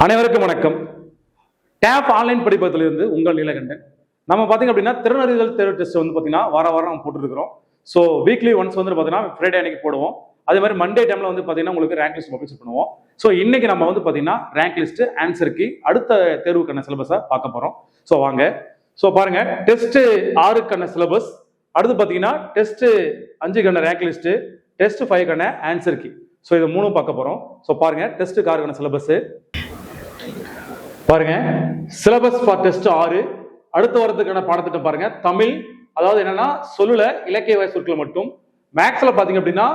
அனைவருக்கும் வணக்கம். Tape online படிப்பகத்திலிருந்து உங்கள் நீலகண்டன். நம்ம பார்த்தீங்க அப்படின்னா திறனறிதல் தேர்வு டெஸ்ட் வந்து பார்த்தீங்கன்னா வாரம் நம்ம போட்டுருக்கிறோம். ஸோ வீக்லி ஒன்ஸ் வந்து பார்த்தீங்கன்னா ஃப்ரைடே அன்னைக்கு போடுவோம். அதே மாதிரி மண்டே டைம்ல வந்து பார்த்தீங்கன்னா உங்களுக்கு ரேங்க் லிஸ்ட் பப்ளிஷ் பண்ணுவோம். ஸோ இன்னைக்கு நம்ம வந்து பார்த்தீங்கன்னா ரேங்க் லிஸ்ட் ஆன்சர் கீ அடுத்த தேர்வுக்கான சிலபஸை பார்க்க போறோம். ஸோ வாங்க. ஸோ பாருங்க, டெஸ்ட் 6க்கான சிலபஸ், அடுத்து பார்த்தீங்கன்னா டெஸ்ட் 5க்கான ரேங்க் லிஸ்ட், டெஸ்ட் 5க்கான ஆன்சர் கீ. ஸோ இது மூணும் பார்க்க போறோம். ஸோ பாருங்க, டெஸ்ட் 6க்கான சிலபஸ் பாருங்க. சிலபஸ் ஃபார் டெஸ்ட் 6 அடுத்த வாரத்துக்கான பாடத்திட்டம் பாருங்க. தமிழ், அதாவது என்னன்னா சொல்லுல இலக்கிய வகை சொற்கள் மட்டும். மேக்ஸ்ல பாத்தீங்க அப்படின்னா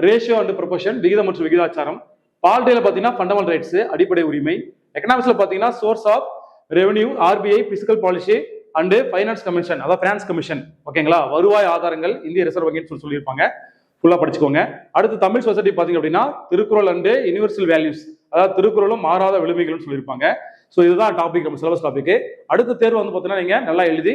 ரேஷியோ அண்ட் ப்ரொபோர்ஷன், விகிதம் மற்றும் விகிதாச்சாரம். பாலிட்டியில பாத்தீங்கன்னா ஃபண்டமெண்டல் ரைட்ஸ், அடிப்படை உரிமை. எக்கனாமிக்ஸ்ல பாத்தீங்கன்னா source of revenue, RBI, fiscal policy and finance commission, அதாவது பினான்ஸ் கமிஷன். ஓகேங்களா, வருவாய் ஆதாரங்கள், இந்திய ரிசர்வ் வங்கின்னு சொல்லியிருப்பாங்க. ஃபுல்லா படிச்சுக்கோங்க. அடுத்து தமிழ் சொசைட்டி பாத்தீங்க அப்படின்னா திருக்குறள் அண்ட் யூனிவர்சல் வேல்யூஸ், அதாவது திருக்குறளும் மாறாத விழுமைகள்னு சொல்லியிருப்பாங்க. ஸோ இதுதான் டாபிக், நம்ம சிலபஸ் டாபிக். அடுத்த தேர்வு வந்து பார்த்தீங்கன்னா நீங்க நல்லா எழுதி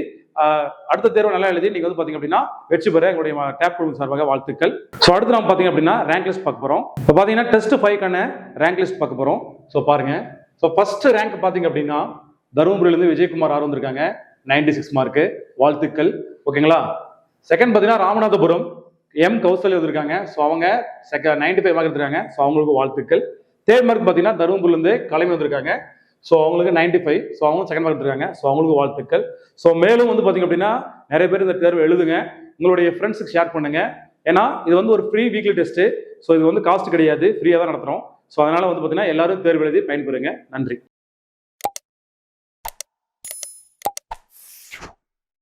நீங்க வந்து பாத்தீங்க அப்படின்னா வெற்றி பெற எங்களுடைய டேப் குழு சார்பாக வாழ்த்துக்கள். ஸோ அடுத்து நம்ம பாத்தீங்க அப்படின்னா ரேங்க் லிஸ்ட் பார்க்க போறோம். இப்போ பாத்தீங்கன்னா டெஸ்ட் 5க்கான ரேங்க் லிஸ்ட் பார்க்க போறோம். ஸோ பாருங்க. ஸோ ஃபர்ஸ்ட் ரேங்க் பாத்தீங்க அப்படின்னா தருமபுரியிலிருந்து விஜயகுமார் ஆர் வந்திருக்காங்க, 96 மார்க், வாழ்த்துக்கள். ஓகேங்களா. செகண்ட் பாத்தீங்கன்னா ராமநாதபுரம் எம் கௌசல்யா வந்திருக்காங்க. ஸோ அவங்க 95 மார்க் எடுத்திருக்காங்க. ஸோ அவங்களுக்கு வாழ்த்துக்கள். தேர்ட் மார்க் பாத்தீங்கன்னா தருமபுரியிலிருந்து கலைமை வந்திருக்காங்க. ஸோ அவங்களுக்கு 95. ஸோ அவங்க செகண்ட் மார்க் எடுத்திருக்காங்க. ஸோ அவங்களுக்கு வாழ்த்துக்கள். ஸோ மேலும் வந்து பாத்தீங்க அப்படின்னா நிறைய பேர் இந்த தேர்வு எழுதுங்க, உங்களுடைய ஃப்ரெண்ட்ஸுக்கு ஷேர் பண்ணுங்க. ஏன்னா இது வந்து ஒரு ஃப்ரீ வீக்லி டெஸ்ட். ஸோ இது வந்து காஸ்ட் கிடையாது, ஃப்ரீயாக தான் நடத்துறோம். ஸோ அதனால வந்து பாத்தீங்கன்னா எல்லாரும் தேர்வு எழுதி பயன்பெறுங்க. நன்றி.